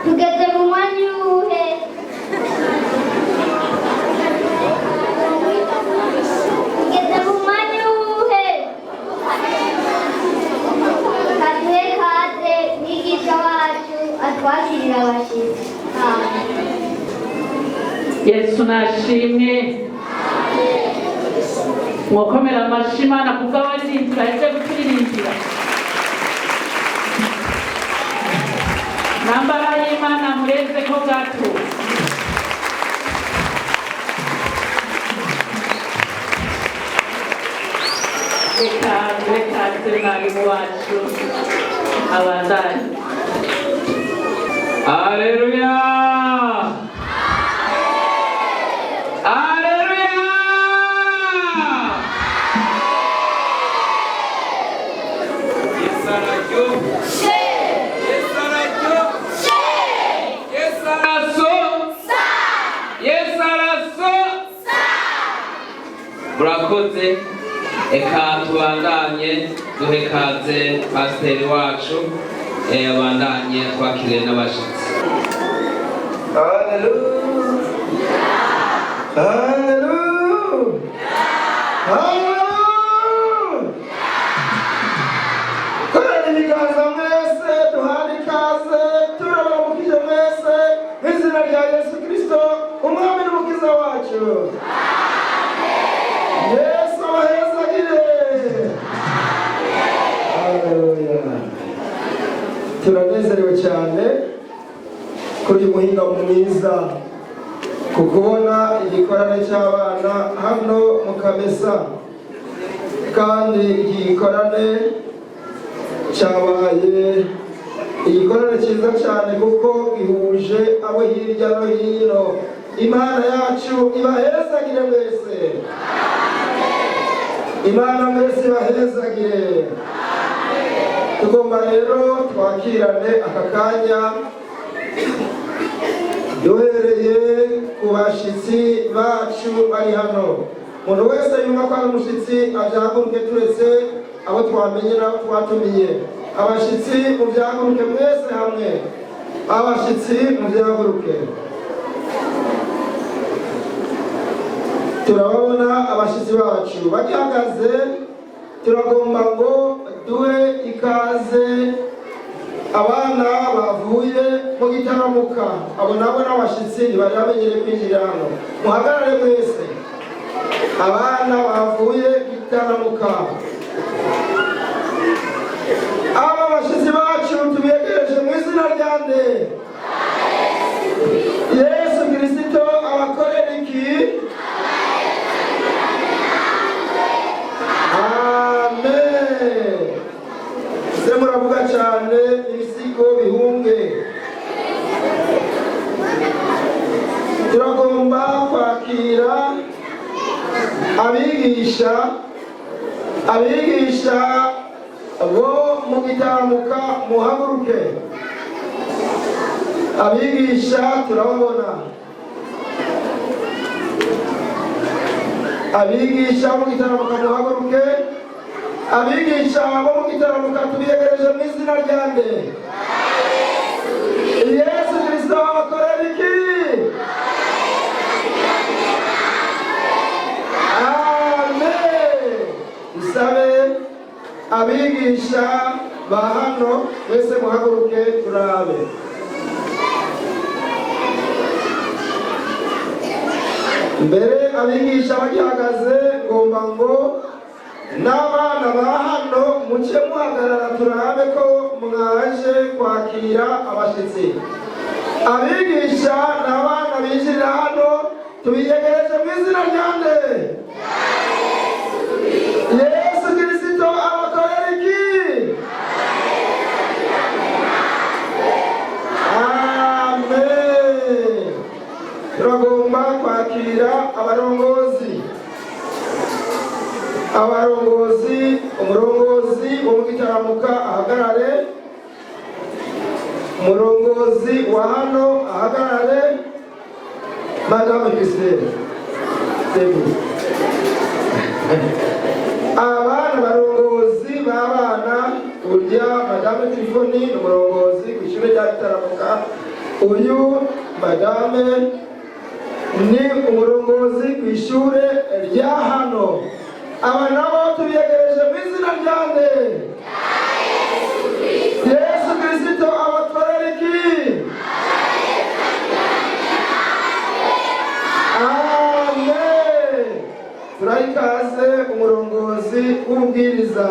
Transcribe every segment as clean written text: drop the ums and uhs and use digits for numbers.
tugeze mu mwanya uwuhe tugeze mu mwanya uwuhe kaduhe kaze mwigisha wacu atwakirira abashyitsi. Yesu nashimwe mwokomera amashyi Imana kubwo abaririmbyi baje guturirimbira. Nambara y'Imana mureze ko gato. Reka mwarimu wacu abandanye. Haleluya. Murakoze, eka tubandanye duhe kaze pasiteri wacu abandanye twakiriye n'abashyitsi. Haleluya, haleluya, haleluya. Korera ibiganza mwese duhane ikaze turabamukije mwese mu izina rya Yesu Kristo umwami n'umukiza wacu. Yesu abahezagire. Haleluya. Turanezerewe cyane kuri muhinga mwiza kukubona igikorane cy'abana hano mu Kamesa, kandi igikorane cyabaye igikorane cyiza cyane kuko gihuje abo hirya no hino. Imana yacu ibahezagire mwese. Imana mwese ibahezagire. Tugomba rero twakirane aka kanya duhereye ku bashyitsi bacu bari hano. Umuntu wese yumva ko ari umushyitsi abyaguruke, turetse abo twamenye n'abo twatumiye. Abashyitsi mubyaguruke mwese hamwe. Abashyitsi mubyaguruke. Turabona abashyitsi bacu bagihagaze, turagomba ngo duhe ikaze abana bavuye mu gitaramuka. Abo nabo n'abashyitsi ntibari bamenyere kwinjira hano. Muhagarare mwese. Abana bavuye gitaramuka. Aba bashyitsi bacu tubegereje mu izina rya nde? Yesu Kristo abakorera iki? Amen. Muravuga cyane ibisigo bihunge. Turagomba kwakira abigisha bo mu gitaramuka. Muhaguruke. Abigisha turababona. Abigisha mu gitaramuka muhaguruke. Abigisha bo mu gitaramuka tubiyegereje mu izina rya nde? Yesu Kristo abakorera iki? Amen. Isabe abigisha ba hano mwese muhaguruke turabe. Mbere abigisha bagihagaze ngomba ngo n'abana ba hano muce muhagarara turabe ko mwaje kwakira abashyitsi. Abigisha n'abana binjirira hano tubiyegereje mu izina rya nde? Yesu Kristo abakorera iki? Amen. Turagomba kwakira abarongozi. Umurongozi wo mu gitaramuka ahagarare. Umurongozi wa hano ahagarare. Madame Christelle. Abana barongozi b'abana urya Madame Trifoni n'umurongozi ku ishuri rya gitaramuka. uyu madame ni umurongozi ku ishure rya hano. Aba nabo tubiyegereje mu izina rya nde? Yesu Kristo abatwarira iki? Amen. Turayikaze umurongozi w'ubwiriza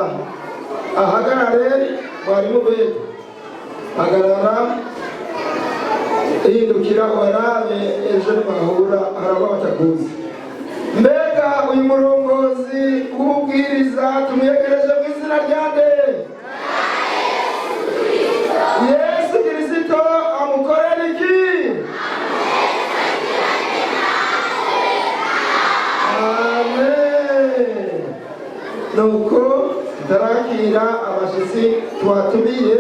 ahagarare mwarimu betu. Hagarara hindukira warabe ejo nimahura haraba batakuzi. Mbega uyu murongozi w'ubwiriza tumuyegereje mu izina rya nde? Yesu Kristo amukorera iki? Amen. Nuko tarakira abashitsi twatumiye,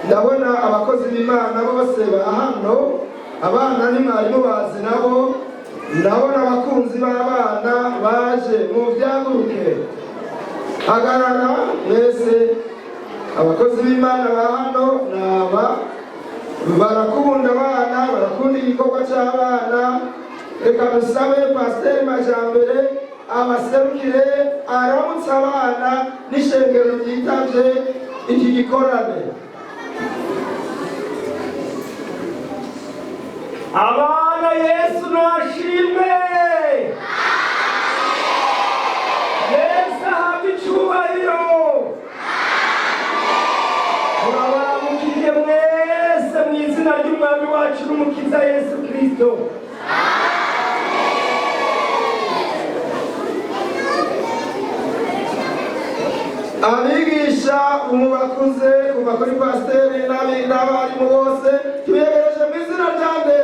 ndabona abakozi b'Imana bose ba hano, abana ni mwarimu bazi nabo, ndabona abakunzi b'abana baje mu byaguruke. Hagarara mwese, abakozi b'Imana ba hano naba barakunda abana, barakunda igikorwa cy'abana. Reka dusabe Pasiteri Majambere abaserukire aramutse abana n'ishengero ryitavye iki gikorane. Abana Yesu nashimwe. Yesu ahabwe icyubahiro. Turabaramukije mwese mu izina ry'umwami wacu n'umukiza Yesu Kristo. Abigisha umubakuze kuva kuri pasiteri n'abarimu bose tubiyegereje mu izina rya nde?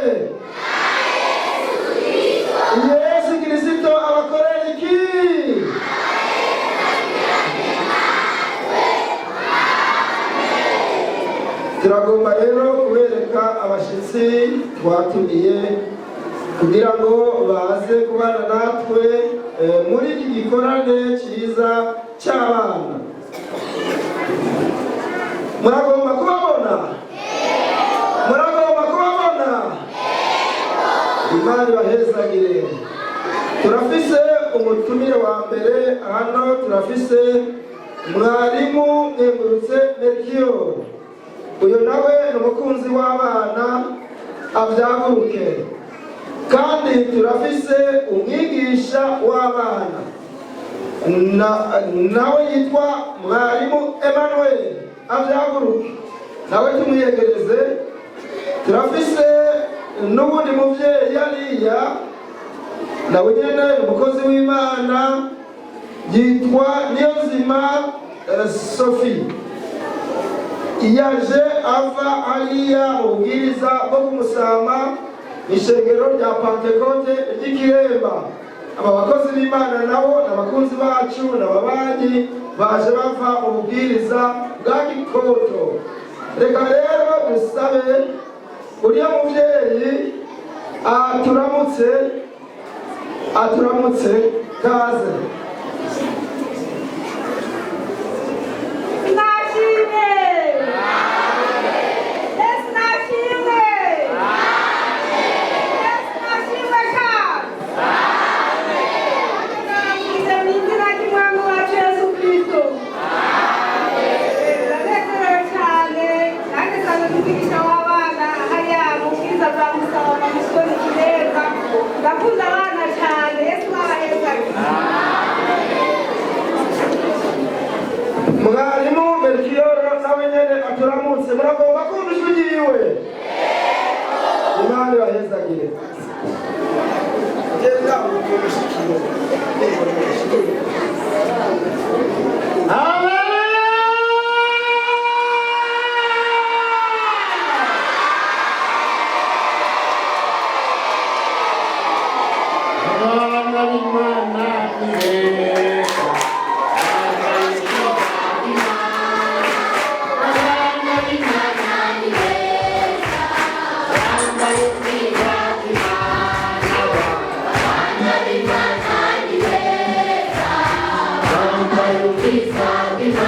Yesu Kristo abakorera iki? Turagomba rero kubereka abashitsi twatumiye kugira ngo baze kubana natwe muri iki gikorane cyiza cy'abana. Muragomba kubabona? Muragomba kubabona? Imana ibahezagire. Turafise umutumire wa mbere hano, turafise mwarimu Ngengurutse Melchior. Uyu nawe ni umukunzi w'abana abyaguruke. Kandi turafise umwigisha w'abana nawe yitwa mwarimu Emmanuel abyaguruke, nawe tumuyegereze. Turafise n'ubundi muvyeyi yariya nawe nyene umukozi w'Imana yitwa Niyonzima Sophie, yaje ava hariya ubwiriza bwo kumusama ishengero rya Pentecote ry'Ikiremba. Aba bakozi b'Imana nabo n'abakunzi bacu n'ababanyi baje bava ububwiriza bwa Gikoto. Reka rero dusabe uriya muvyeyi aturamutse kaze. Ndakunda abana cyane. Yesu abahezagire. Mwarimu Melchior nawe nyene aturamutse. Muragomba kumva ijwi ryiwe? Imana ibahezagire. Peace,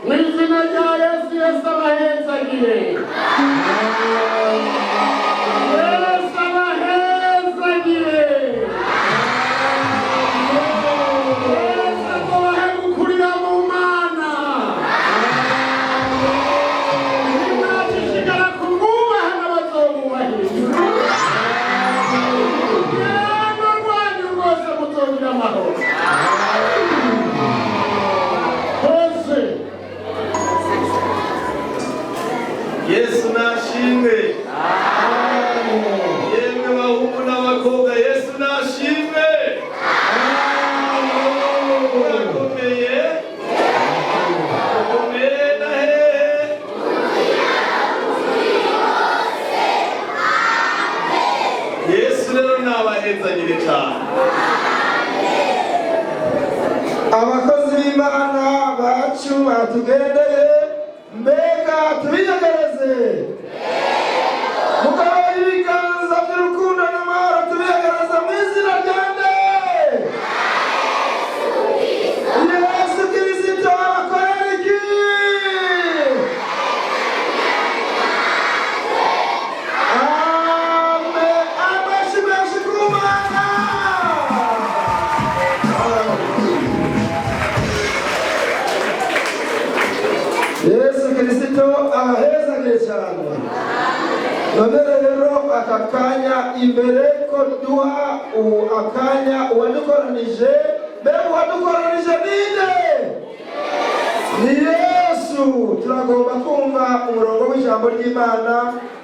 mu izina rya Yesu. Yesu abahezagire. Yesu abahezagire. Yesu abahe gukurira mu Mana. Nimwashishikara kumwubaha n'abazomwubahiriza. Urugendo rwanyu rwose muzogira amahoro. Yesu nashimwe. Yemwe bahungu n'abakobwa, Yesu nashimwe. Urakomeye. Urakomeye na hehe. Yesu rero nabahezagire cyane. abakozi b'Imana bacu batugendeye, mbega tubiyegereze. Mugabo ibiganza by'urukundo n'amahoro tubiyegereze mu izina rya nde. Yesu Kristo abakorera iki? Amen. Amashyi menshi ku Mana. Yesu Kristo abahezagire cyane. None rero aka kanya imbere ko duha akanya uwadukoranije, mbere uwadukoranije ninde? Ni Yesu. Turagomba kumva umurongo w'ijambo ry'Imana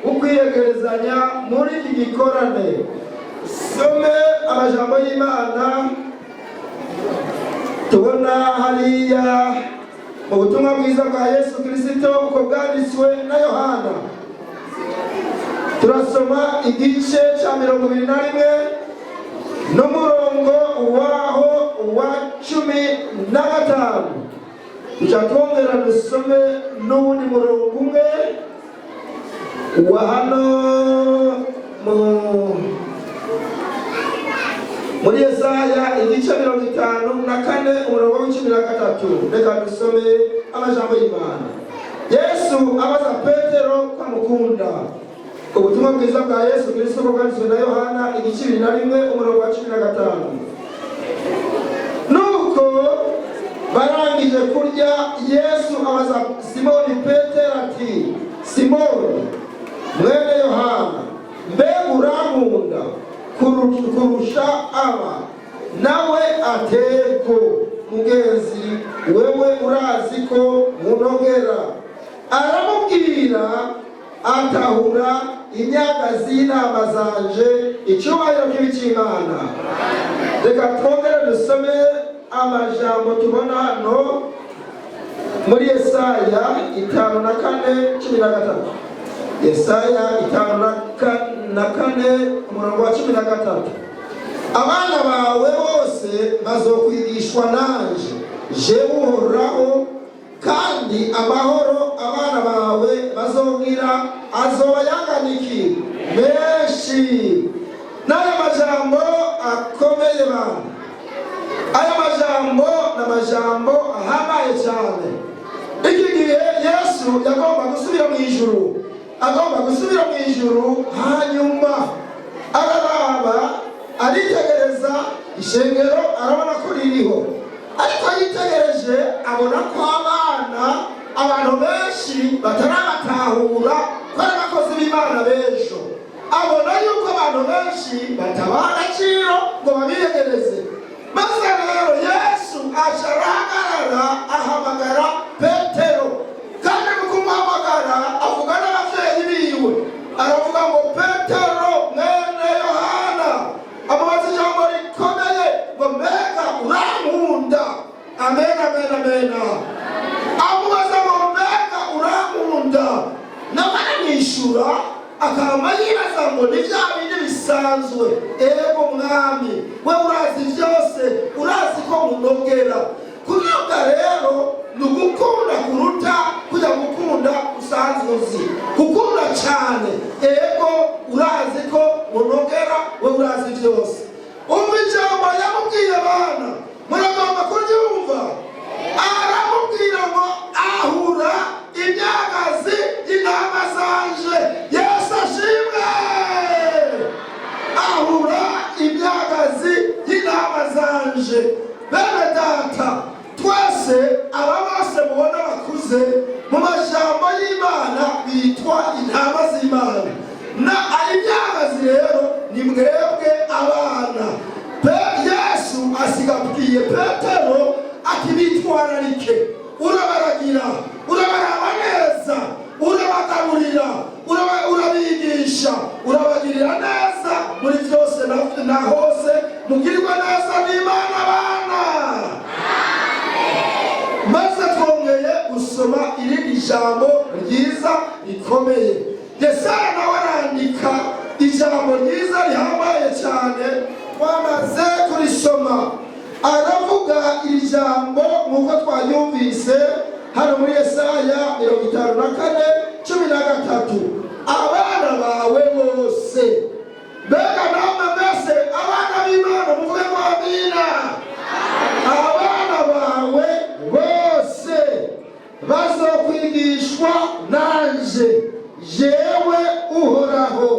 ukwiyegerezanya muri iki gikorane. Some amajambo y'Imana tubona hariya mu butumwa bwiza bwa Yesu Kristo uko bwanditswe na Yohana. Turasoma igice cya 21 n'umurongo waho wa 15. Twongera dusome n'ubundi murongo umwe wa hano muri Yesaya igice 54 umurongo w'13. Reka dusome amajambo y'Imana. Yesu abaza Petero ko amukunda. Ubutumwa bwiza bwa Yesu Kristo bwanditswe na Yohana igice 21 umurongo wa 15. Nuko barangije kurya, Yesu abaza Simoni Petero ati, Simoni mwene Yohana, mbega urankunda kurusha aba? Nawe atego, mugenzi, wewe urazi ko munogera. Aramubwira atahura inyaga z'inama zanje, icyubahiro kibi cy'Imana. Reka twongere dusome amajambo tubona hano muri Yesaya 5:13. Yesaya 5:4 umurongo wa 13. Abana bawe bose bazokwigishwa nanje, jewe Uhoraho, kandi amahoro abana bawe bazogira azoba yanganiki menshi. N'aya majambo akomeye bana. Aya majambo n'amajambo ahambaye cyane. Iki gihe Yesu yagomba gusubira mu ijuru. Agomba gusubira mu ijuru, hanyuma araraba aritegereza ishengero, arabona ko ririho. Ariko yitegereje abona ko abantu benshi batarabatahura ko ari abakozi b'Imana b'ejo. Abona yuko abantu benshi batabaha agaciro ngo babiyegereze. Maze rero Yesu aca arahagarara ahamagara Petero, kandi mu kumuhamagara avuga n'ababyeyi biwe. Aravuga ngo Petero mwene Yohana, amubaza ijambo rikomeye ngo mbega urankunda? Amen, amen, amen. Amubaza ngo mbega urankunda? Nawe aramwishyura akaba yibaza ngo ni bya bindi bisanzwe. Ego mwami, we urazi byose, urazi ko munogera. Kunoga rero ni ugukunda kuruta kujya gukunda usanzwe uzi. Gukunda cyane, ego urazi ko munogera, we urazi byose. Umva ijambo yamubwiye abana, muragomba kuryumva. Aramubwira ngo aho mu majambo y'Imana bitwa intama z'Imana. Na imyagazi rero ni mwebwe abana. Yesu asigabwiye Petero ati bitwararike, urabaragira, urabaraba neza, urabagaburira, urabigisha, urabagirira neza muri byose na hose, mugirirwa neza n'Imana abana. Maze twongeye gusoma irindi jambo ryiza rikomeye. Yesaya nawe arandika ijambo ryiza rihambaye cyane, twamaze kurisoma. Aravuga iri jambo nk'uko twaryumvise hano muri Yesaya 54:13. Abana bawe bose, mbega namwe mbese abana b'Imana muvuge ngo amina. Abana bawe bose bazokwigishwa nanje, jewe Uhoraho,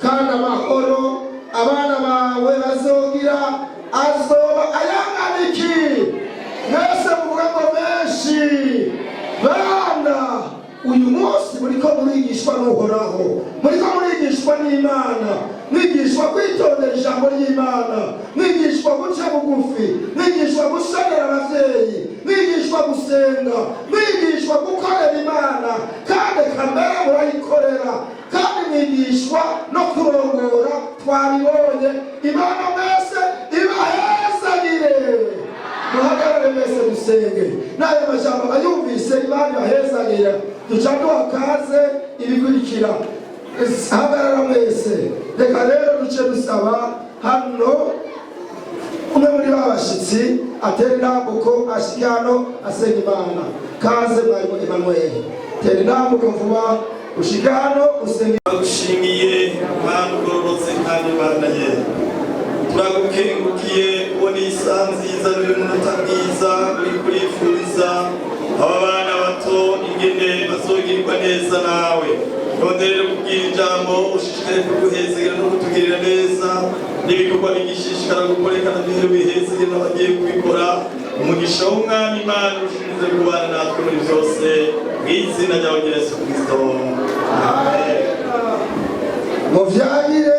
kandi amahoro abana bawe bazogira azoba ayangana iki? Mwese muvuga ngo menshi. Bana, uyu munsi muriko murigishwa n'Uhoraho, muriko murigishwa n'Imana, mwigishwa kwitondera ijambo ry'Imana, mwigishwa guca bugufi, mwigishwa gusonera abavyeyi, mwigishwa gusenga, mwigishwa gukorera Imana, kandi kamere murayikorera, kandi mwigishwa no kurongora. Twabibonye. Imana mwese ibahezagire. Muhagarare mwese dusenge. N'ayo majambo bayumvise Imana ibahezagire. Duca duhakaze ibikurikira. Hagarara mwese. Reka rero duce dusaba hano umwe muri babashitsi atera intambuko ashike hano asenga Imana. Kaze mwarimu Emmanuel. Tera intambuko vuba ushike hano usenge. Turagushimiye Mana ugororotse kandi Mana ye, turagukengukiye kubona isaha nziza n'umunota mwiza uri kurifuriza aba bana bato ingene bazogirwa neza nawe. Nonderere kubwira ijambo ushishikare kuguhezegera no kutugirira neza, n'ibikorwa bigishishikara gukorekana n'ibyo bihezegera n'abagiye kubikora. Umugisha w'Umwami Imana ushinzwe kubana natwe muri byose, mu izina rya Yesu Kristo. Amen. Muvyagire